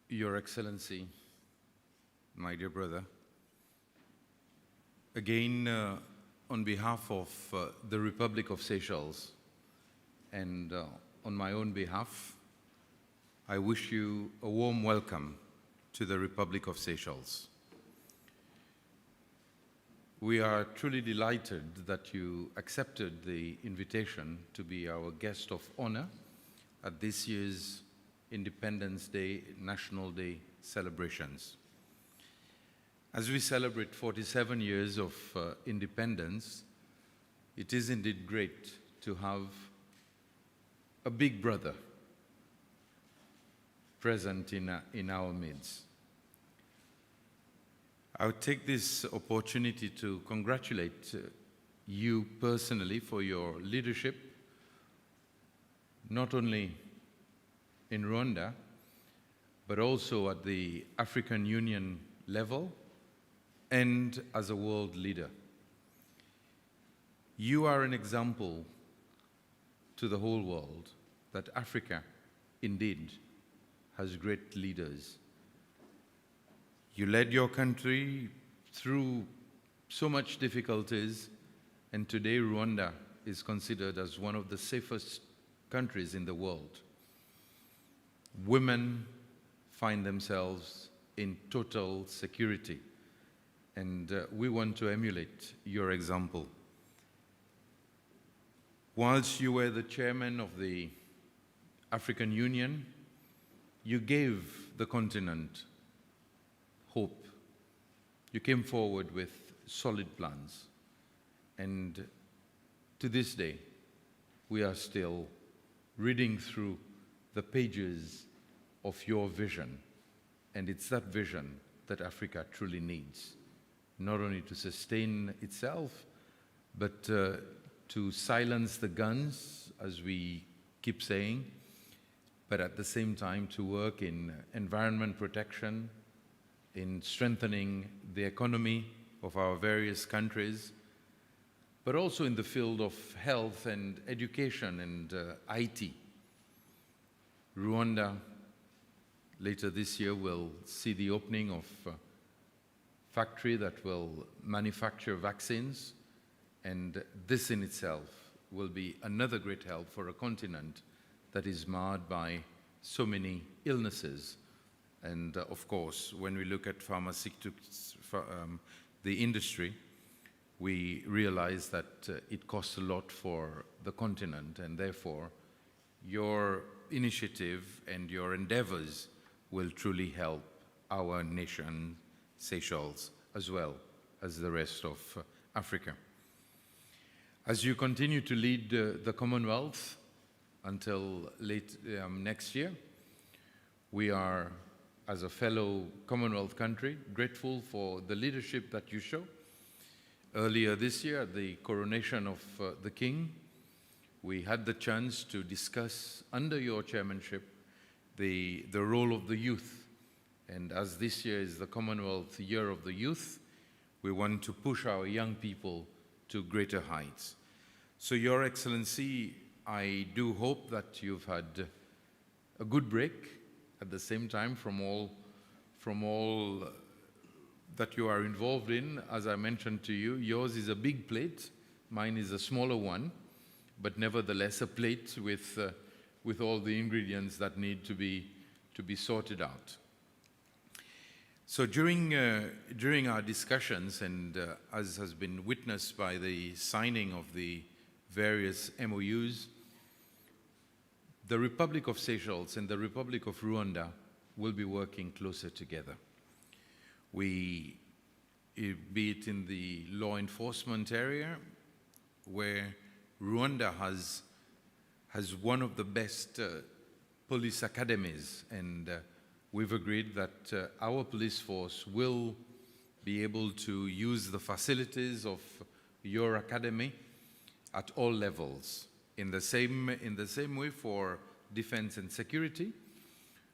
Your Excellency, my dear brother, again, on behalf of the Republic of Seychelles and on my own behalf, I wish you a warm welcome to the Republic of Seychelles. We are truly delighted that you accepted the invitation to be our guest of honor at this year's Independence Day, National Day celebrations. As we celebrate 47 years of independence, it is indeed great to have a big brother present in our midst. I would take this opportunity to congratulate you personally for your leadership, not only in Rwanda, but also at the African Union level and as a world leader. You are an example to the whole world that Africa indeed has great leaders. You led your country through so much difficulties, and today Rwanda is considered as one of the safest countries in the world. Women find themselves in total security, and we want to emulate your example. Whilst you were the chairman of the African Union, you gave the continent hope. You came forward with solid plans, and to this day, we are still reading through the pages of your vision, and it's that vision that Africa truly needs, not only to sustain itself, but to silence the guns, as we keep saying, but at the same time to work in environment protection, in strengthening the economy of our various countries, but also in the field of health and education and IT. Rwanda, later this year, will see the opening of a factory that will manufacture vaccines, and this in itself will be another great help for a continent that is marred by so many illnesses. And of course, when we look at pharmaceuticals, the industry, we realize that it costs a lot for the continent, and therefore your initiative and your endeavors will truly help our nation, Seychelles, as well as the rest of Africa. As you continue to lead the Commonwealth until late next year, we are, as a fellow Commonwealth country, grateful for the leadership that you show. Earlier this year, at the coronation of the King, we had the chance to discuss, under your chairmanship, the role of the youth. And as this year is the Commonwealth Year of the Youth, we want to push our young people to greater heights. So, Your Excellency, I do hope that you've had a good break at the same time from all that you are involved in. As I mentioned to you, yours is a big plate, mine is a smaller one, but nevertheless a plate with all the ingredients that need to be sorted out. So during our discussions, and as has been witnessed by the signing of the various MOUs, the Republic of Seychelles and the Republic of Rwanda will be working closer together. Be it in the law enforcement area, where Rwanda has one of the best police academies, and we've agreed that our police force will be able to use the facilities of your academy at all levels. In the same way for defense and security,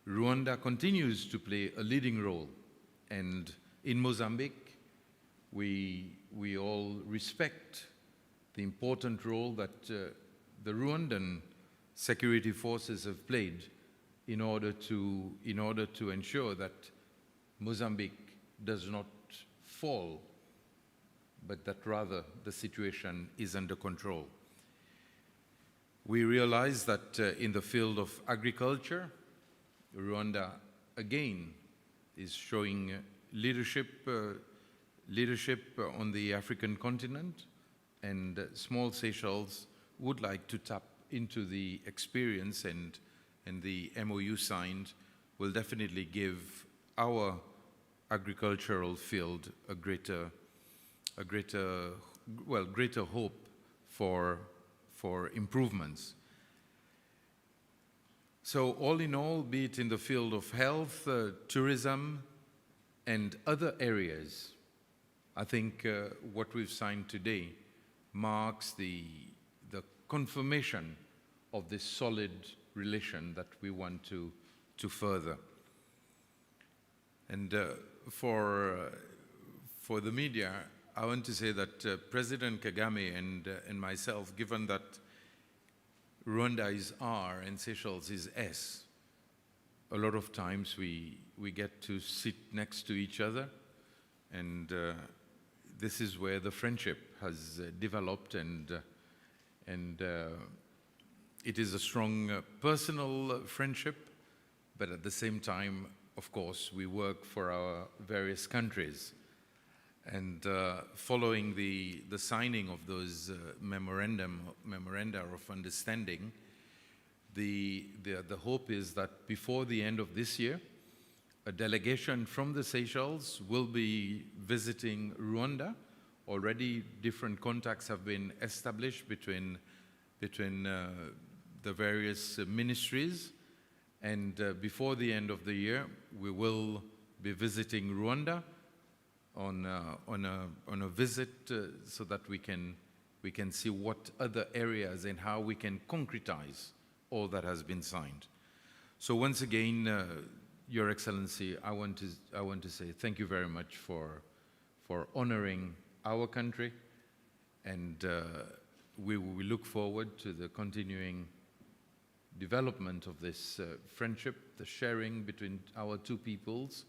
Rwanda continues to play a leading role, and in Mozambique, we all respect the important role that the Rwandan security forces have played in order to ensure that Mozambique does not fall, but that rather the situation is under control. We realize that in the field of agriculture, Rwanda again is showing leadership on the African continent, and small Seychelles would like to tap into the experience, and the MOU signed will definitely give our agricultural field a greater hope for improvements. So all in all, be it in the field of health, tourism, and other areas, I think what we've signed today marks the confirmation of this solid relation that we want to further. And for the media, I want to say that President Kagame and myself, given that Rwanda is R and Seychelles is S, a lot of times we get to sit next to each other, and this is where the friendship has developed, and it is a strong personal friendship, but at the same time, of course, we work for our various countries. And following the signing of those memoranda of understanding, the hope is that before the end of this year, a delegation from the Seychelles will be visiting Rwanda. Already different contacts have been established between the various ministries, and before the end of the year, we will be visiting Rwanda on a visit so that we can see what other areas and how we can concretize all that has been signed. So once again, Your Excellency, I want to say thank you very much for honoring our country, and we look forward to the continuing development of this friendship, the sharing between our two peoples,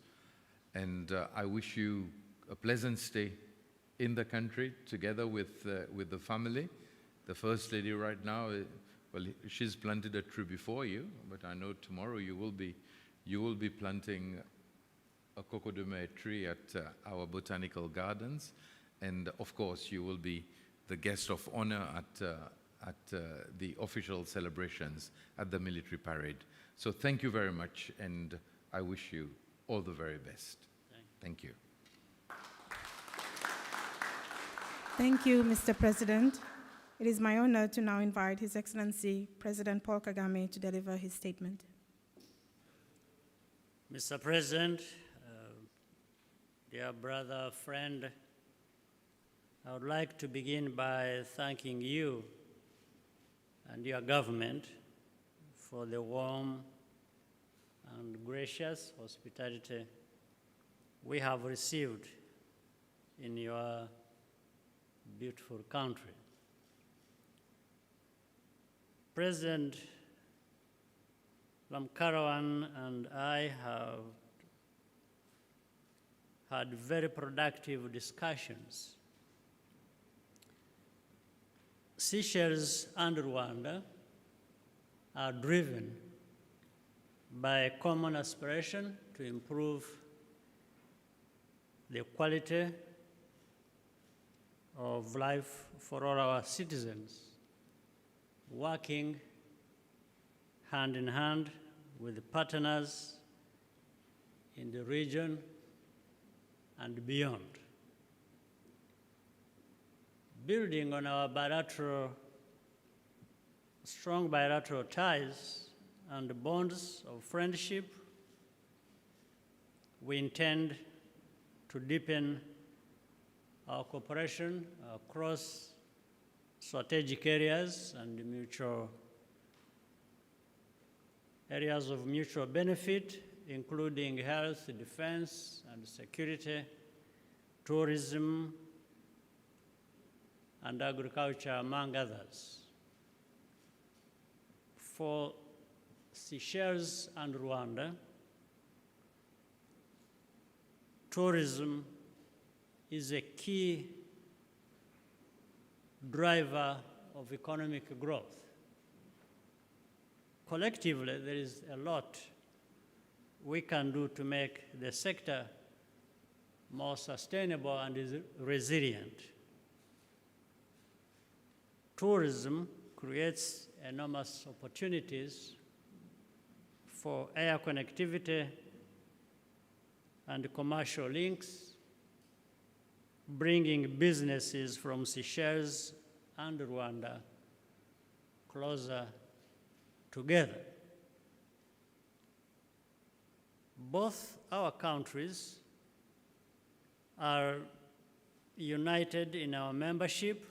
and I wish you a pleasant stay in the country together with the family. The First Lady right now, well, she's planted a tree before you, but I know tomorrow you will be planting a cocoa de mer tree at our botanical gardens, and of course you will be the guest of honor at the official celebrations at the military parade. So thank you very much, and I wish you all the very best. Thank you. Thank you, Mr. President. It is my honor to now invite His Excellency President Paul Kagame to deliver his statement. Mr. President, dear brother, friend, I would like to begin by thanking you and your government for the warm and gracious hospitality we have received in your beautiful country. President Ramkalawan and I have had very productive discussions. Seychelles and Rwanda are driven by a common aspiration to improve the quality of life for all our citizens, working hand in hand with partners in the region and beyond. Building on our strong bilateral ties and bonds of friendship, we intend to deepen our cooperation across strategic areas and areas of mutual benefit, including health, defense, and security, tourism, and agriculture, among others. For Seychelles and Rwanda, tourism is a key driver of economic growth. Collectively, there is a lot we can do to make the sector more sustainable and resilient. Tourism creates enormous opportunities for air connectivity and commercial links, bringing businesses from Seychelles and Rwanda closer together. Both our countries are united in our membership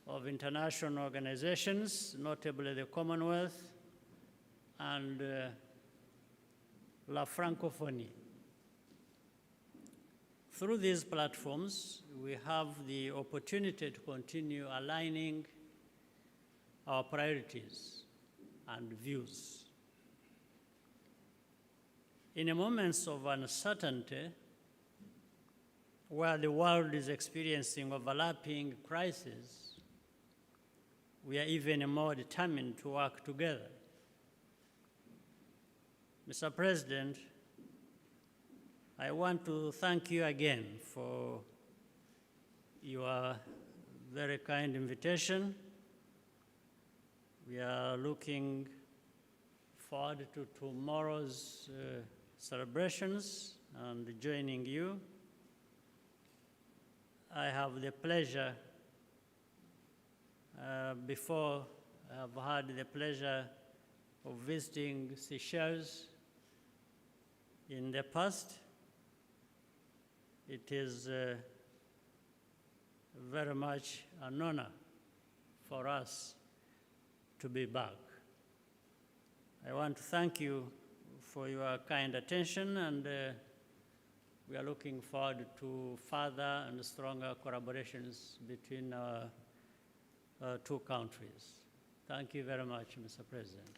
of international organizations, notably the Commonwealth and La Francophonie. Through these platforms, we have the opportunity to continue aligning our priorities and views. In moments of uncertainty, where the world is experiencing overlapping crises, we are even more determined to work together. Mr. President, I want to thank you again for your very kind invitation. We are looking forward to tomorrow's celebrations and joining you. I have the pleasure, before I have had the pleasure of visiting Seychelles in the past. It is very much an honor for us to be back. I want to thank you for your kind attention, and we are looking forward to further and stronger collaborations between our two countries. Thank you very much, Mr. President.